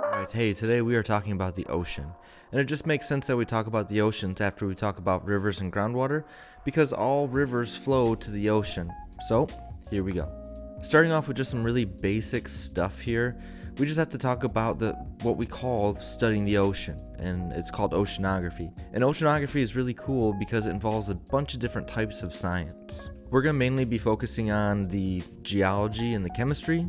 Alright, hey, today we are talking about the ocean. And it just makes sense that we talk about the oceans after we talk about rivers and groundwater, because all rivers flow to the ocean. So, here we go. Starting off with just some really basic stuff here, we just have to talk about what we call studying the ocean, and it's called oceanography. And oceanography is really cool because it involves a bunch of different types of science. We're going to mainly be focusing on the geology and the chemistry,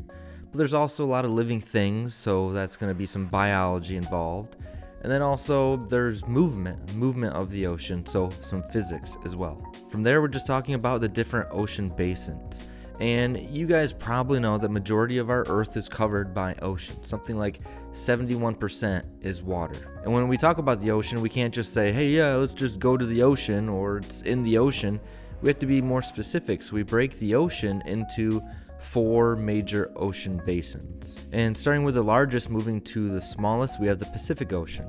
but there's also a lot of living things, so that's going to be some biology involved. And then also there's movement of the ocean, so some physics as well. From there, we're just talking about the different ocean basins. And you guys probably know that majority of our Earth is covered by ocean. Something like 71% is water. And when we talk about the ocean, we can't just say, hey, yeah, let's just go to the ocean or it's in the ocean. We have to be more specific. So we break the ocean into 4 major ocean basins. And starting with the largest, moving to the smallest, we have the Pacific Ocean.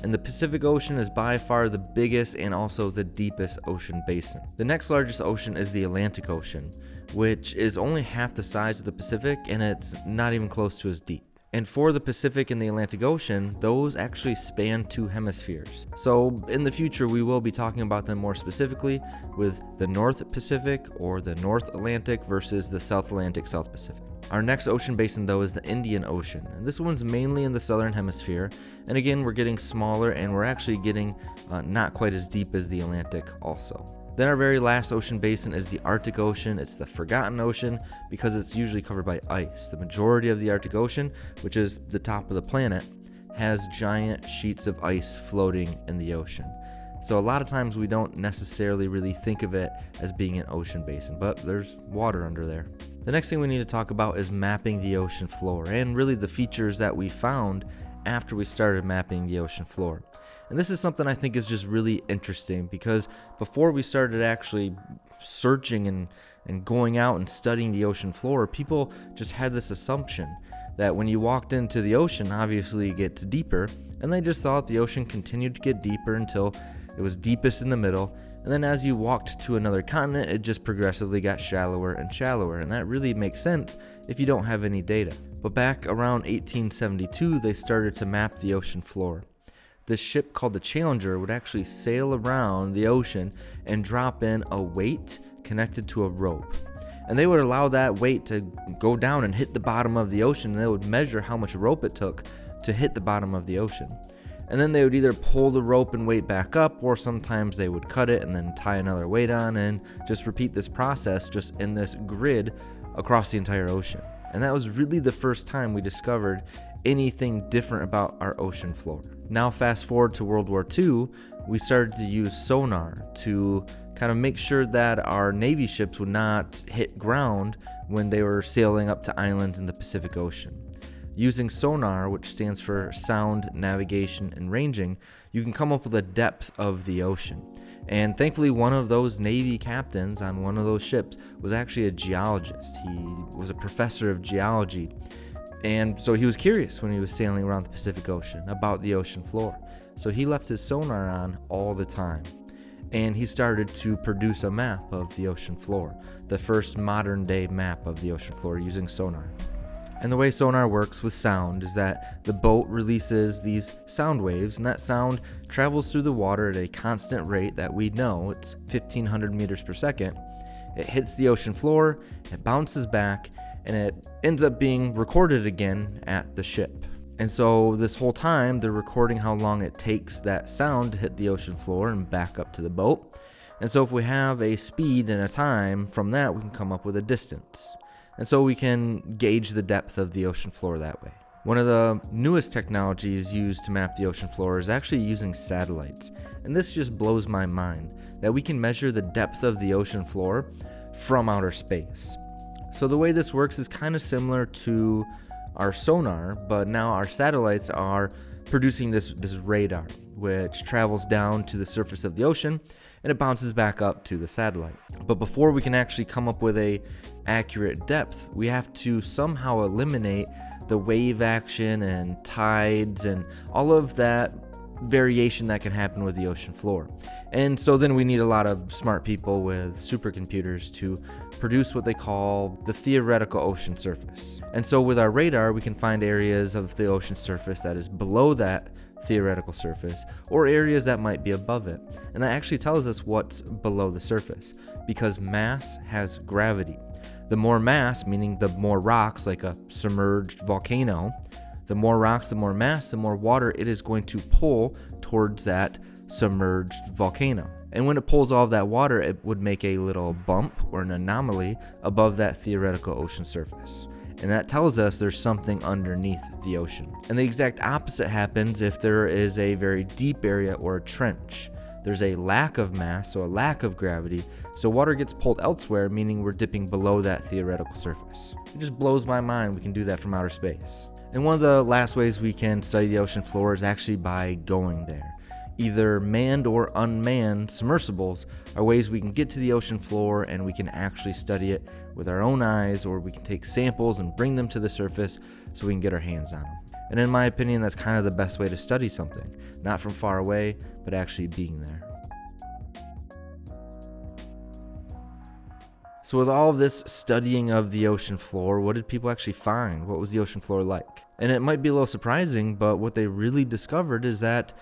And the Pacific Ocean is by far the biggest and also the deepest ocean basin. The next largest ocean is the Atlantic Ocean, which is only half the size of the Pacific, and it's not even close to as deep. And for the Pacific and the Atlantic Ocean, those actually span 2 hemispheres. So in the future, we will be talking about them more specifically with the North Pacific or the North Atlantic versus the South Atlantic, South Pacific. Our next ocean basin, though, is the Indian Ocean. And this one's mainly in the southern hemisphere. And again, we're getting smaller, and we're actually getting not quite as deep as the Atlantic also. Then our very last ocean basin is the Arctic Ocean. It's the forgotten ocean because it's usually covered by ice. The majority of the Arctic Ocean, which is the top of the planet, has giant sheets of ice floating in the ocean. So a lot of times we don't necessarily really think of it as being an ocean basin, but there's water under there. The next thing we need to talk about is mapping the ocean floor, and really the features that we found after we started mapping the ocean floor. And this is something I think is just really interesting because before we started actually searching and going out and studying the ocean floor, people just had this assumption that when you walked into the ocean, obviously it gets deeper, and they just thought the ocean continued to get deeper until it was deepest in the middle, and then as you walked to another continent, it just progressively got shallower and shallower, and that really makes sense if you don't have any data. But back around 1872, they started to map the ocean floor. This ship called the Challenger would actually sail around the ocean and drop in a weight connected to a rope. And they would allow that weight to go down and hit the bottom of the ocean, and they would measure how much rope it took to hit the bottom of the ocean. And then they would either pull the rope and weight back up, or sometimes they would cut it and then tie another weight on and just repeat this process just in this grid across the entire ocean. And that was really the first time we discovered anything different about our ocean floor. Now fast forward to World War II, we started to use sonar to kind of make sure that our Navy ships would not hit ground when they were sailing up to islands in the Pacific Ocean. Using sonar, which stands for sound, navigation, and ranging, you can come up with a depth of the ocean. And thankfully, one of those Navy captains on one of those ships was actually a geologist. He was a professor of geology. And so he was curious when he was sailing around the Pacific Ocean about the ocean floor. So he left his sonar on all the time. And he started to produce a map of the ocean floor, the first modern day map of the ocean floor using sonar. And the way sonar works with sound is that the boat releases these sound waves, and that sound travels through the water at a constant rate that we know, it's 1,500 meters per second. It hits the ocean floor, it bounces back, and it ends up being recorded again at the ship. And so this whole time, they're recording how long it takes that sound to hit the ocean floor and back up to the boat. And so if we have a speed and a time, from that we can come up with a distance. And so we can gauge the depth of the ocean floor that way. One of the newest technologies used to map the ocean floor is actually using satellites. And this just blows my mind, that we can measure the depth of the ocean floor from outer space. So the way this works is kind of similar to our sonar, but now our satellites are producing this radar, which travels down to the surface of the ocean, and it bounces back up to the satellite. But before we can actually come up with a accurate depth, we have to somehow eliminate the wave action and tides and all of that variation that can happen with the ocean floor. And so then we need a lot of smart people with supercomputers to produce what they call the theoretical ocean surface. And so with our radar, we can find areas of the ocean surface that is below that theoretical surface, or areas that might be above it. And that actually tells us what's below the surface, because mass has gravity. The more mass, meaning the more rocks, like a submerged volcano, the more rocks, the more mass, the more water it is going to pull towards that submerged volcano. And when it pulls all of that water, it would make a little bump or an anomaly above that theoretical ocean surface. And that tells us there's something underneath the ocean. And the exact opposite happens if there is a very deep area or a trench. There's a lack of mass, so a lack of gravity, so water gets pulled elsewhere, meaning we're dipping below that theoretical surface. It just blows my mind we can do that from outer space. And one of the last ways we can study the ocean floor is actually by going there. Either manned or unmanned submersibles are ways we can get to the ocean floor and we can actually study it with our own eyes, or we can take samples and bring them to the surface so we can get our hands on them. And in my opinion, that's kind of the best way to study something, not from far away, but actually being there. So with all of this studying of the ocean floor, what did people actually find? What was the ocean floor like? And it might be a little surprising, but what they really discovered is that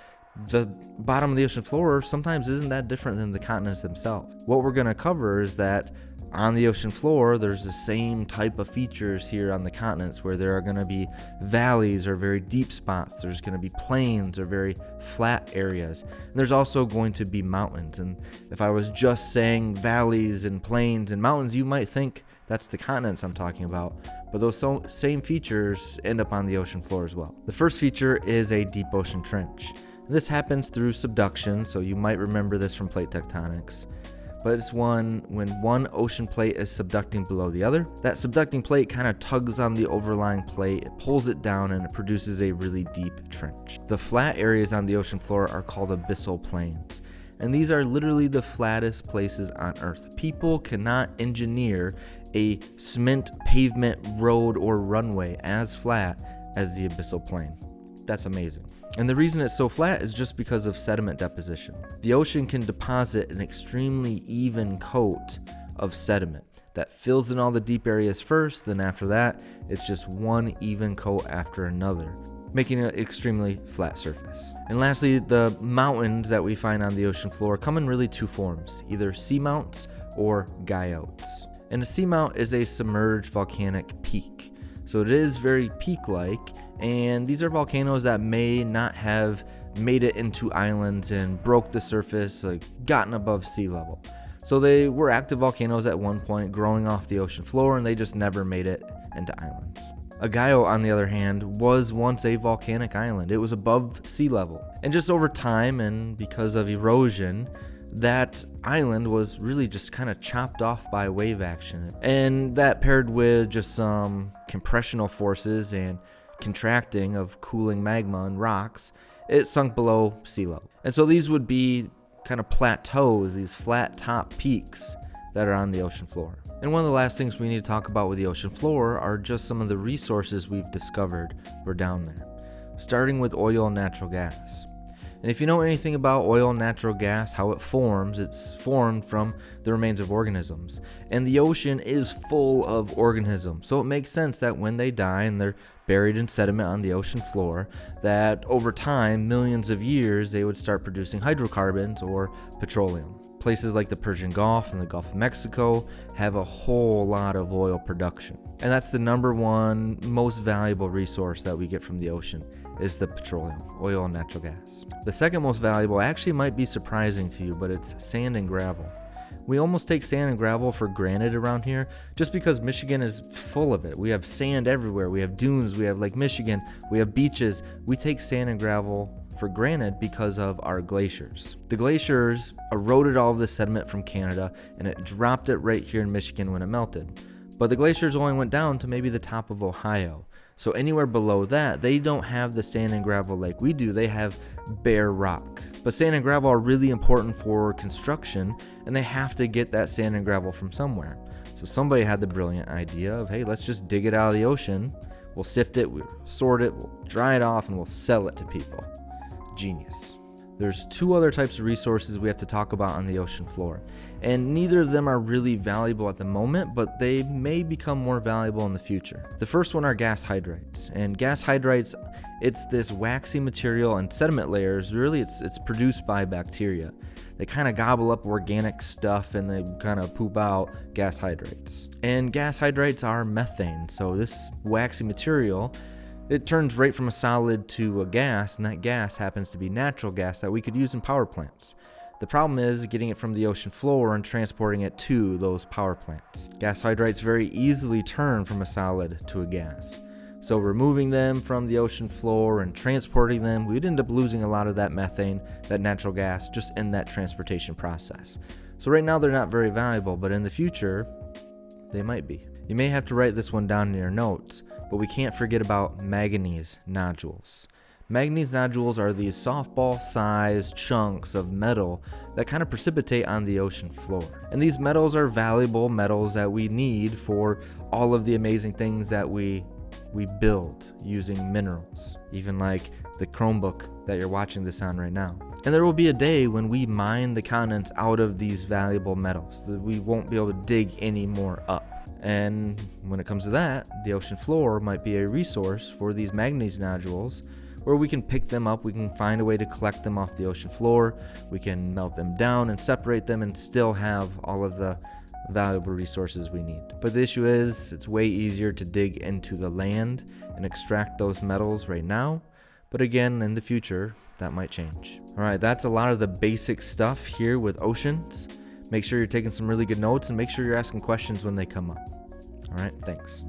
the bottom of the ocean floor sometimes isn't that different than the continents themselves. What we're going to cover is that on the ocean floor, there's the same type of features here on the continents, where there are going to be valleys or very deep spots. There's going to be plains or very flat areas. And there's also going to be mountains. And if I was just saying valleys and plains and mountains, you might think that's the continents I'm talking about. But those same features end up on the ocean floor as well. The first feature is a deep ocean trench. This happens through subduction, so you might remember this from plate tectonics. But it's when one ocean plate is subducting below the other. That subducting plate kind of tugs on the overlying plate, it pulls it down, and it produces a really deep trench. The flat areas on the ocean floor are called abyssal plains. And these are literally the flattest places on Earth. People cannot engineer a cement pavement road or runway as flat as the abyssal plain. That's amazing. And the reason it's so flat is just because of sediment deposition. The ocean can deposit an extremely even coat of sediment that fills in all the deep areas first, then after that, it's just one even coat after another, making an extremely flat surface. And lastly, the mountains that we find on the ocean floor come in really two forms, either seamounts or guyouts. And a seamount is a submerged volcanic peak. So it is very peak-like, and these are volcanoes that may not have made it into islands and broke the surface, like gotten above sea level. So they were active volcanoes at one point, growing off the ocean floor, and they just never made it into islands. A guyot, on the other hand, was once a volcanic island. It was above sea level. And just over time, and because of erosion, that island was really just kind of chopped off by wave action. And that paired with just some compressional forces and contracting of cooling magma and rocks, it sunk below sea level. And so these would be kind of plateaus, these flat top peaks that are on the ocean floor. And one of the last things we need to talk about with the ocean floor are just some of the resources we've discovered were down there, starting with oil and natural gas. And if you know anything about oil and natural gas, how it forms, it's formed from the remains of organisms. And the ocean is full of organisms. So it makes sense that when they die and they're buried in sediment on the ocean floor, that over time, millions of years, they would start producing hydrocarbons or petroleum. Places like the Persian Gulf and the Gulf of Mexico have a whole lot of oil production. And that's the number one most valuable resource that we get from the ocean, is the petroleum, oil and natural gas. The second most valuable actually might be surprising to you, but it's sand and gravel. We almost take sand and gravel for granted around here just because Michigan is full of it. We have sand everywhere. We have dunes, we have Lake Michigan, we have beaches. We take sand and gravel for granted because of our glaciers. The glaciers eroded all of the sediment from Canada and it dropped it right here in Michigan when it melted. But the glaciers only went down to maybe the top of Ohio. So anywhere below that, they don't have the sand and gravel like we do. They have bare rock. But sand and gravel are really important for construction, and they have to get that sand and gravel from somewhere. So somebody had the brilliant idea of, hey, let's just dig it out of the ocean. We'll sift it, we'll sort it, we'll dry it off, and we'll sell it to people. Genius. There's two other types of resources we have to talk about on the ocean floor, and neither of them are really valuable at the moment, but they may become more valuable in the future. The first one are gas hydrides, and gas hydrides, it's this waxy material and sediment layers. Really, it's produced by bacteria. They kind of gobble up organic stuff and they kind of poop out gas hydrides. And gas hydrides are methane, so this waxy material, it turns right from a solid to a gas, and that gas happens to be natural gas that we could use in power plants. The problem is getting it from the ocean floor and transporting it to those power plants. Gas hydrides very easily turn from a solid to a gas. So removing them from the ocean floor and transporting them, we'd end up losing a lot of that methane, that natural gas, just in that transportation process. So right now they're not very valuable, but in the future, they might be. You may have to write this one down in your notes, but we can't forget about manganese nodules. Manganese nodules are these softball-sized chunks of metal that kind of precipitate on the ocean floor. And these metals are valuable metals that we need for all of the amazing things that we build using minerals, even like the Chromebook that you're watching this on right now. And there will be a day when we mine the continents out of these valuable metals, that we won't be able to dig any more up. And when it comes to that, the ocean floor might be a resource for these manganese nodules where we can pick them up, we can find a way to collect them off the ocean floor, we can melt them down and separate them and still have all of the valuable resources we need. But the issue is, it's way easier to dig into the land and extract those metals right now. But again, in the future, that might change. All right, that's a lot of the basic stuff here with oceans. Make sure you're taking some really good notes and make sure you're asking questions when they come up. All right, thanks.